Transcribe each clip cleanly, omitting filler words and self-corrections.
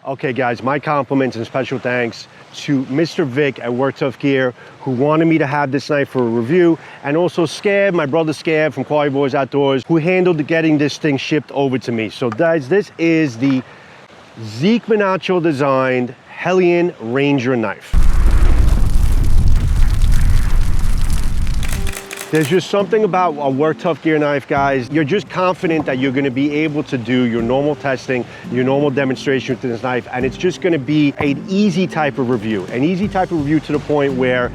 Okay guys, my compliments and special thanks to Mr. Vic at Work Tough Gear, who wanted me to have this knife for a review, and also Scab, my brother Scab from Quality Boys Outdoors, who handled getting this thing shipped over to me. So guys, this is the Zeke Menacho designed Hellion Ranger knife. There's just something about a Work Tough Gear knife, guys. You're just confident that you're gonna be able to do your normal testing, your normal demonstration with this knife, and it's just gonna be an easy type of review. An easy type of review to the point where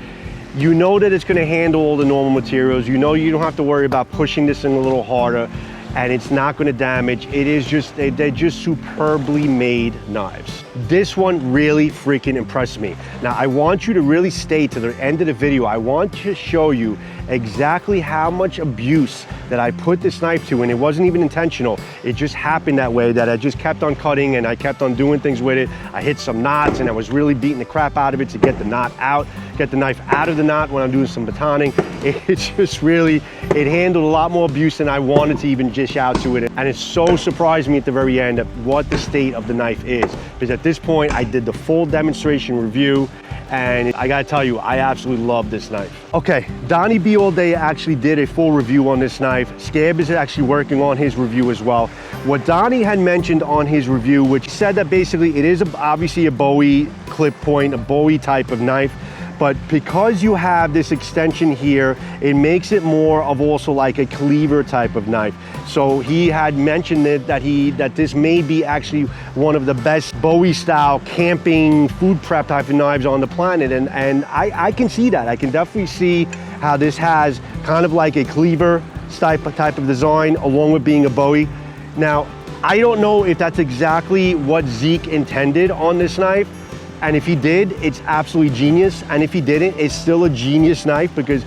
you know that it's gonna handle all the normal materials. You know you don't have to worry about pushing this thing a little harder, and it's not gonna damage. It is just, they're just superbly made knives. This one really freaking impressed me. Now I want you to really stay to the end of the video. I want to show you exactly how much abuse that I put this knife to, and it wasn't even intentional. It just happened that way, that I just kept on cutting and I kept on doing things with it. I hit some knots and I was really beating the crap out of it to get the knot out, get the knife out of the knot when I'm doing some batoning. It's just really, it handled a lot more abuse than I wanted to even dish out to it. And it so surprised me at the very end of what the state of the knife is. Because at this point, I did the full demonstration review, and I gotta tell you, I absolutely love this knife. Okay, Donnie B All Day actually did a full review on this knife. Scab is actually working on his review as well. What Donnie had mentioned on his review, which said that basically it is obviously a Bowie clip point, a Bowie type of knife, but because you have this extension here, it makes it more of also like a cleaver type of knife. So he had mentioned that this may be actually one of the best Bowie style camping food prep type of knives on the planet. And I can see that. I can definitely see how this has kind of like a cleaver type of design along with being a Bowie. Now, I don't know if that's exactly what Zeke intended on this knife. And if he did, it's absolutely genius. And if he didn't, it's still a genius knife, because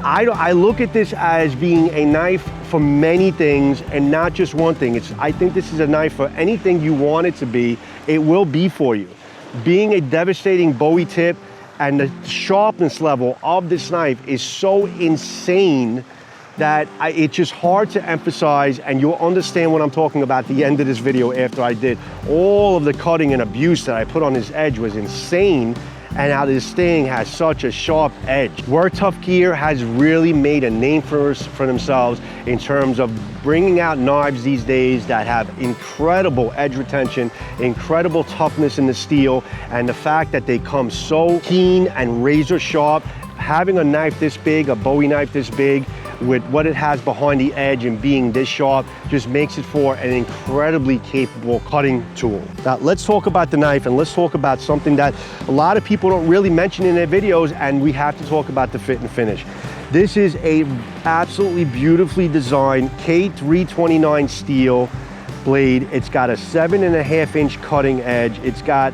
I look at this as being a knife for many things and not just one thing. I think this is a knife for anything you want it to be, it will be for you. Being a devastating Bowie tip, and the sharpness level of this knife is so insane that it's just hard to emphasize, and you'll understand what I'm talking about at the end of this video after I did. All of the cutting and abuse that I put on this edge was insane, and how this thing has such a sharp edge. Work Tough Gear has really made a name for themselves in terms of bringing out knives these days that have incredible edge retention, incredible toughness in the steel, and the fact that they come so keen and razor sharp. Having a knife this big, a Bowie knife this big, with what it has behind the edge and being this sharp, just makes it for an incredibly capable cutting tool. Now let's talk about the knife, and let's talk about something that a lot of people don't really mention in their videos, and we have to talk about the fit and finish. This is a absolutely beautifully designed K329 steel blade. It's got a 7.5 inch cutting edge. It's got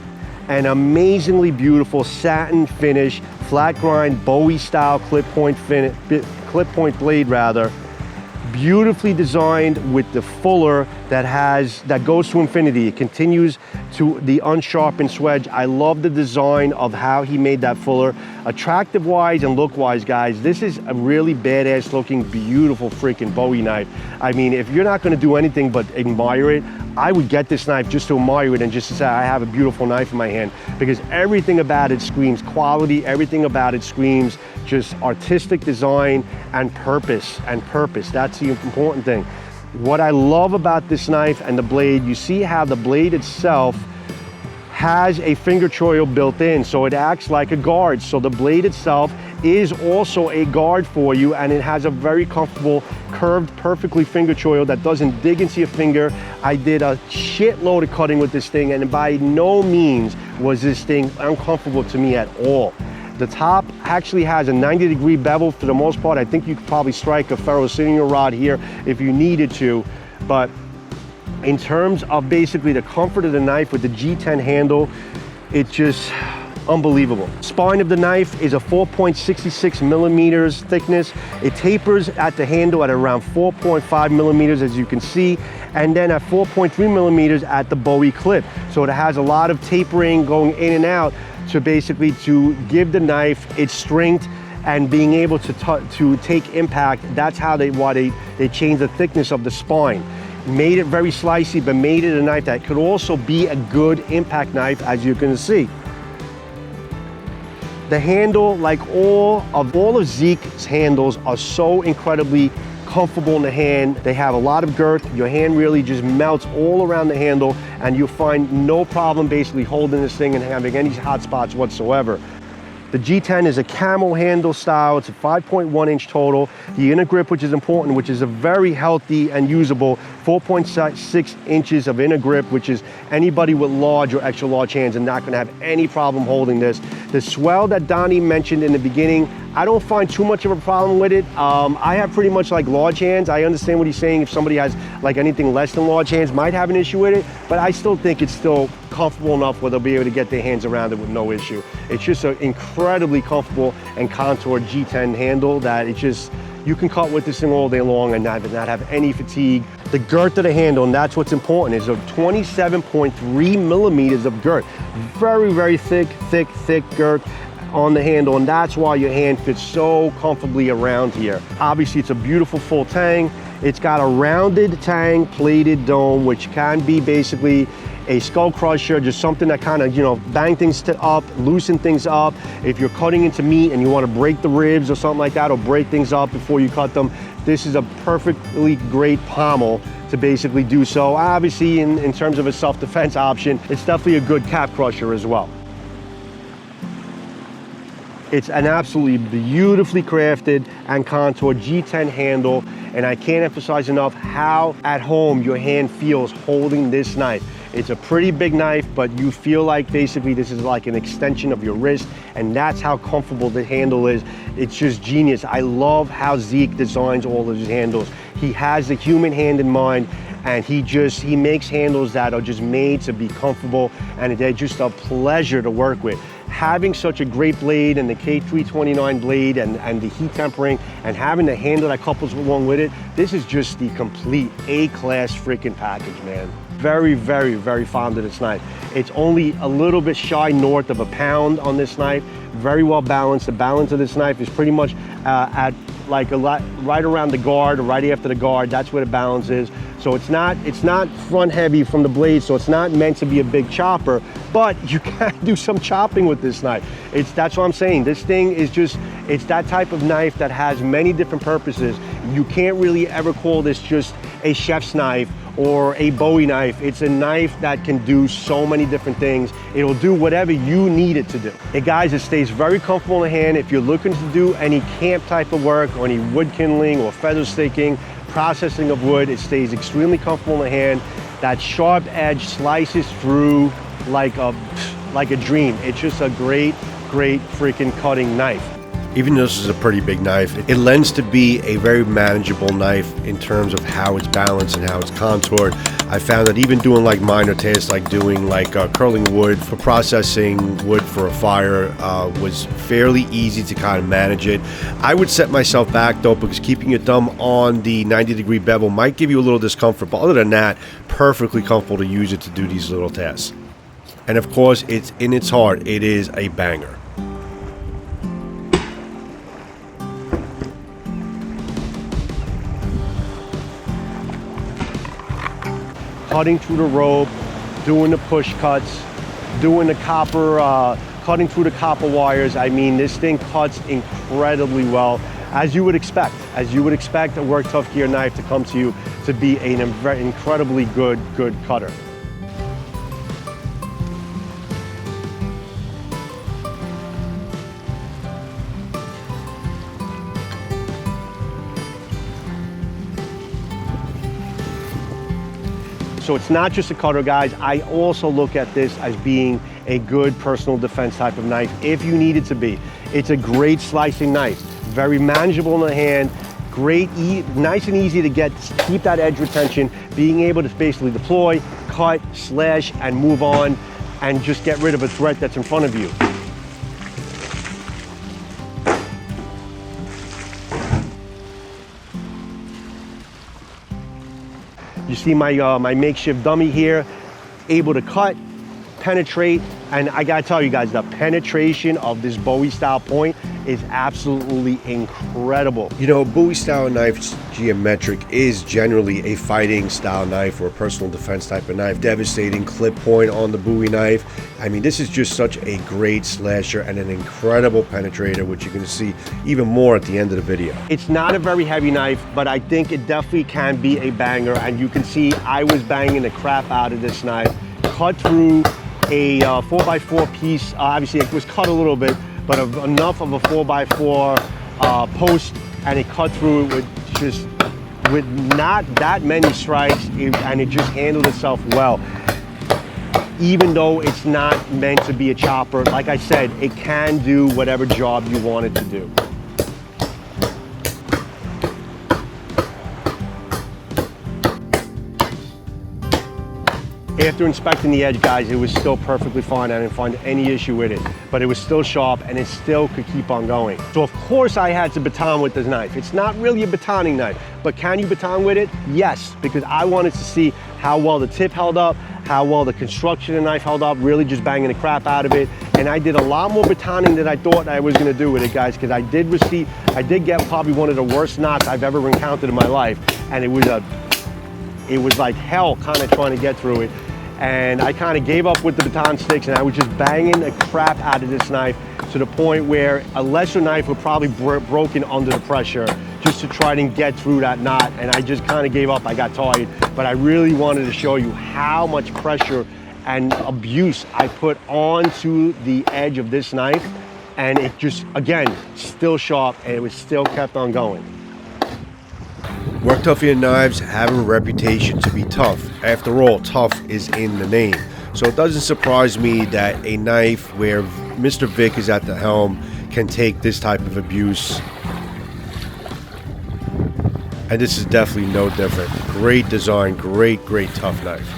an amazingly beautiful satin finish, flat grind Bowie style clip point blade rather. Beautifully designed with the fuller that goes to infinity. It continues to the unsharpened swedge. I love the design of how he made that fuller. Attractive wise and look wise, guys, this is a really badass looking, beautiful freaking Bowie knife. I mean, if you're not gonna do anything but admire it, I would get this knife just to admire it and just to say I have a beautiful knife in my hand, because everything about it screams quality, everything about it screams just artistic design and purpose. That's the important thing. What I love about this knife and the blade, you see how the blade itself has a finger choil built in, so it acts like a guard. So the blade itself is also a guard for you, and it has a very comfortable, curved, perfectly finger choil that doesn't dig into your finger. I did a shitload of cutting with this thing, and by no means was this thing uncomfortable to me at all. The top actually has a 90-degree bevel for the most part. I think you could probably strike a ferro sinew rod here if you needed to, but in terms of basically the comfort of the knife with the G10 handle, it's just unbelievable. Spine of the knife is a 4.66 millimeters thickness. It tapers at the handle at around 4.5 millimeters, as you can see, and then at 4.3 millimeters at the Bowie clip. So it has a lot of tapering going in and out to basically to give the knife its strength and being able to take impact. That's how why they change the thickness of the spine. made it very slicey, but made it a knife that could also be a good impact knife, as you can see. The handle, like all of Zeke's handles, are so incredibly comfortable in the hand. They have a lot of girth. Your hand really just melts all around the handle, and you'll find no problem basically holding this thing and having any hot spots whatsoever. The G10 is a camel handle style. It's a 5.1 inch total. The inner grip, which is important, which is a very healthy and usable 4.6 inches of inner grip, which is anybody with large or extra large hands and not gonna have any problem holding this. The swell that Donnie mentioned in the beginning, I don't find too much of a problem with it. I have pretty much like large hands. I understand what he's saying. If somebody has like anything less than large hands, might have an issue with it, but I still think it's still comfortable enough where they'll be able to get their hands around it with no issue. It's just an incredibly comfortable and contoured G10 handle that it's just, you can cut with this thing all day long and not have any fatigue. The girth of the handle, and that's what's important, is of 27.3 millimeters of girth. Very, very thick girth on the handle, and that's why your hand fits so comfortably around here. Obviously, it's a beautiful full tang. It's got a rounded tang plated dome, which can be basically a skull crusher, just something that kind of, you know, bang things up, loosen things up. If you're cutting into meat and you want to break the ribs or something like that, or break things up before you cut them, this is a perfectly great pommel to basically do so. Obviously, in terms of a self-defense option, it's definitely a good cap crusher as well. It's an absolutely beautifully crafted and contoured G10 handle, and I can't emphasize enough how at home your hand feels holding this knife. It's a pretty big knife, but you feel like basically this is like an extension of your wrist, and that's how comfortable the handle is. It's just genius. I love how Zeke designs all of his handles. He has the human hand in mind, and he makes handles that are just made to be comfortable, and they're just a pleasure to work with. Having such a great blade and the K329 blade and the heat tempering, and having the handle that couples along with it, this is just the complete A-class freaking package, man. Very, very, very fond of this knife. It's only a little bit shy north of a pound on this knife. Very well balanced. The balance of this knife is pretty much at like right around the guard or right after the guard. That's where the balance is. So it's not front heavy from the blade, so it's not meant to be a big chopper, but you can do some chopping with this knife. That's what I'm saying. This thing is just, it's that type of knife that has many different purposes. You can't really ever call this just a chef's knife or a Bowie knife. It's a knife that can do so many different things. It'll do whatever you need it to do. Hey guys, it stays very comfortable in the hand. If you're looking to do any camp type of work or any wood kindling or feather staking, processing of wood, it stays extremely comfortable in the hand. That sharp edge slices through like a dream. It's just a great, great freaking cutting knife. Even though this is a pretty big knife, it lends to be a very manageable knife in terms of how it's balanced and how it's contoured. I found that even doing like minor tasks like doing like curling wood for processing wood for a fire was fairly easy to kind of manage it. I would set myself back though, because keeping your thumb on the 90-degree bevel might give you a little discomfort, but other than that, perfectly comfortable to use it to do these little tasks. And of course, it's in its heart, it is a banger. Cutting through the rope, doing the push cuts, doing the copper, cutting through the copper wires. I mean, this thing cuts incredibly well, as you would expect. As you would expect a Work Tough Gear knife to come to you to be an incredibly good cutter. So it's not just a cutter, guys. I also look at this as being a good personal defense type of knife if you need it to be. It's a great slicing knife, very manageable in the hand, great, nice and easy to get, keep that edge retention, being able to basically deploy, cut, slash, and move on, and just get rid of a threat that's in front of you. You see my makeshift dummy here, able to cut, penetrate, and I gotta tell you guys, the penetration of this Bowie style point is absolutely incredible. You know, Bowie style knife's geometric is generally a fighting style knife or a personal defense type of knife. Devastating clip point on the Bowie knife. I mean, this is just such a great slasher and an incredible penetrator, which you're gonna see even more at the end of the video. It's not a very heavy knife, but I think it definitely can be a banger, and you can see I was banging the crap out of this knife. Cut through a 4x4 piece. Obviously it was cut a little bit, but enough of a 4x4 post, and it cut through it with not that many strikes, and it just handled itself well. Even though it's not meant to be a chopper, like I said, it can do whatever job you want it to do. After inspecting the edge, guys, it was still perfectly fine. I didn't find any issue with it, but it was still sharp and it still could keep on going. So of course I had to baton with this knife. It's not really a batoning knife, but can you baton with it? Yes, because I wanted to see how well the tip held up, how well the construction of the knife held up, really just banging the crap out of it. And I did a lot more batoning than I thought I was gonna do with it, guys, because I did get probably one of the worst knots I've ever encountered in my life. And it was like hell kind of trying to get through it. And I kind of gave up with the baton sticks, and I was just banging the crap out of this knife to the point where a lesser knife would probably broken under the pressure just to try and get through that knot. And I just kind of gave up. I got tired, but I really wanted to show you how much pressure and abuse I put onto the edge of this knife. And it just, again, still sharp, and it was still kept on going. Work Tuffian knives have a reputation to be tough. After all, tough is in the name. So it doesn't surprise me that a knife where Mr. Vic is at the helm can take this type of abuse. And this is definitely no different. Great design, great tough knife.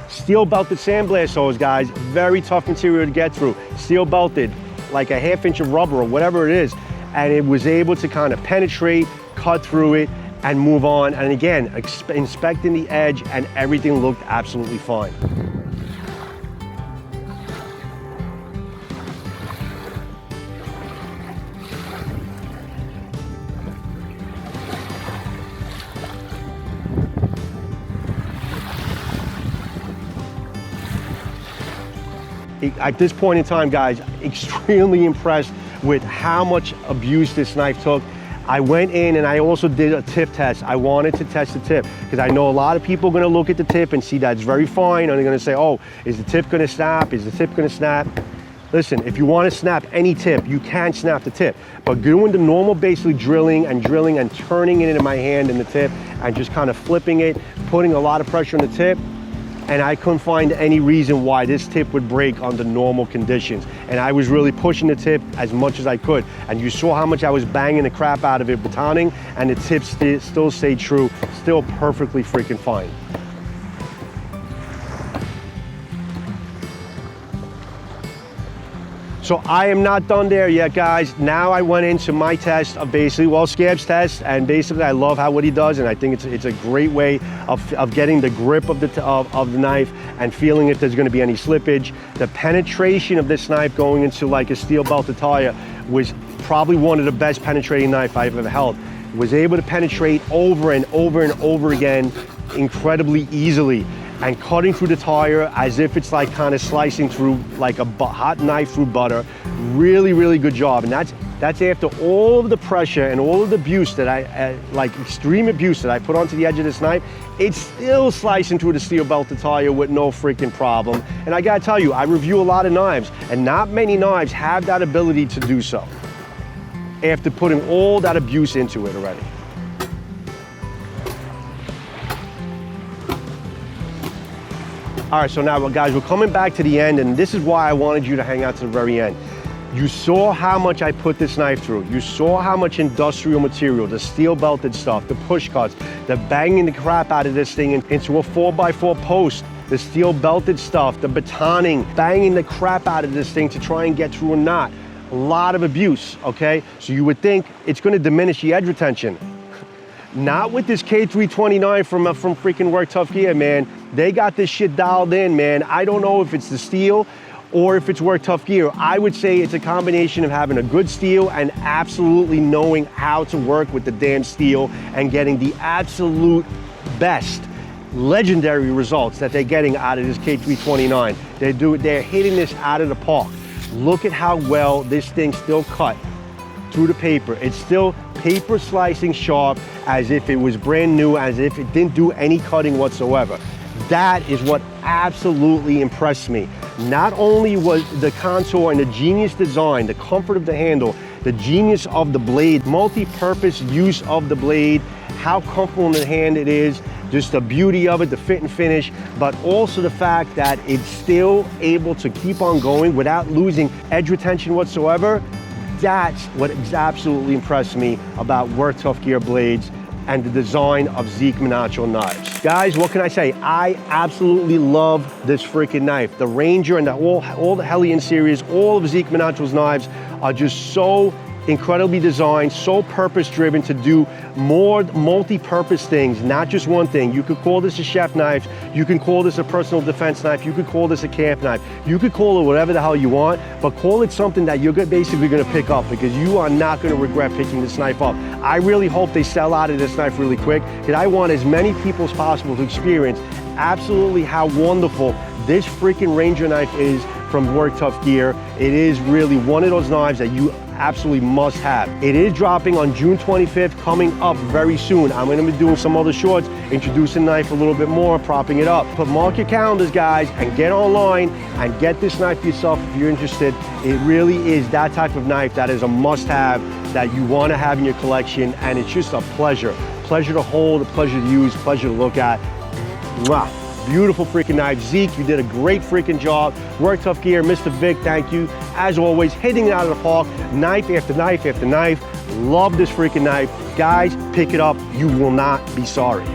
Steel belted sandblast hose, guys. Very tough material to get through. Steel belted, like a ½ inch of rubber or whatever it is. And it was able to kind of penetrate, cut through it, and move on. And again, inspecting the edge, and everything looked absolutely fine. At this point in time, guys, extremely impressed with how much abuse this knife took. I went in and I also did a tip test. I wanted to test the tip because I know a lot of people are going to look at the tip and see that's very fine, and they're going to say, oh, is the tip going to snap? Is the tip going to snap? Listen, if you want to snap any tip, you can snap the tip. But doing the normal, basically drilling and turning it into my hand in the tip and just kind of flipping it, putting a lot of pressure on the tip, and I couldn't find any reason why this tip would break under normal conditions. And I was really pushing the tip as much as I could. And you saw how much I was banging the crap out of it, batoning, and the tip still stayed true, still perfectly freaking fine. So I am not done there yet, guys. Now I went into my test of basically, well, Scab's test, and basically I love what he does, and I think it's a great way of getting the grip of the knife and feeling if there's going to be any slippage. The penetration of this knife going into like a steel belted tire was probably one of the best penetrating knife I've ever held. Was able to penetrate over and over and over again incredibly easily, and cutting through the tire as if it's like kind of slicing through like a hot knife through butter. Really good job. And that's after all of the pressure and all of the abuse that like extreme abuse that I put onto the edge of this knife. It's still slicing through the steel belted tire with no freaking problem. And I gotta tell you, I review a lot of knives, and not many knives have that ability to do so after putting all that abuse into it already. All right, so now, guys, we're coming back to the end, and this is why I wanted you to hang out to the very end. You saw how much I put this knife through. You saw how much industrial material, the steel belted stuff, the push cuts, the banging the crap out of this thing into a 4x4 post, the steel belted stuff, the batoning, banging the crap out of this thing to try and get through a knot. A lot of abuse, okay? So you would think it's gonna diminish the edge retention. Not with this K329 from freaking Work Tough Gear, man. They got this shit dialed in, man. I don't know if it's the steel or if it's Work Tough Gear. I would say it's a combination of having a good steel and absolutely knowing how to work with the damn steel and getting the absolute best legendary results that they're getting out of this K329. They're hitting this out of the park. Look at how well this thing still cut through the paper. It's still paper slicing sharp as if it was brand new, as if it didn't do any cutting whatsoever. That is what absolutely impressed me. Not only was the contour and the genius design, the comfort of the handle, the genius of the blade, multi-purpose use of the blade, how comfortable in the hand it is, just the beauty of it, the fit and finish, but also the fact that it's still able to keep on going without losing edge retention whatsoever. That's what absolutely impressed me about Work Tough Gear blades and the design of Zeke Menacho knives. Guys, what can I say? I absolutely love this freaking knife. The Ranger and all the Hellion series, all of Zeke Menacho's knives are just so incredibly designed, so purpose-driven to do more multi-purpose things, not just one thing. You could call this a chef knife, you can call this a personal defense knife, you could call this a camp knife, you could call it whatever the hell you want, but call it something that you're basically gonna pick up, because you are not gonna regret picking this knife up. I really hope they sell out of this knife really quick, because I want as many people as possible to experience absolutely how wonderful this freaking Ranger knife is from Work Tough Gear. It is really one of those knives that you absolutely must have. It is dropping on June 25th, coming up very soon. I'm gonna be doing some other shorts, introducing the knife a little bit more, propping it up. But mark your calendars, guys, and get online and get this knife yourself if you're interested. It really is that type of knife that is a must-have that you wanna have in your collection, and it's just a pleasure. Pleasure to hold, a pleasure to use, pleasure to look at. Mwah. Beautiful freaking knife. Zeke, you did a great freaking job. Work Tough Gear, Mr. Vic, thank you. As always, hitting it out of the park, knife after knife after knife. Love this freaking knife. Guys, pick it up. You will not be sorry.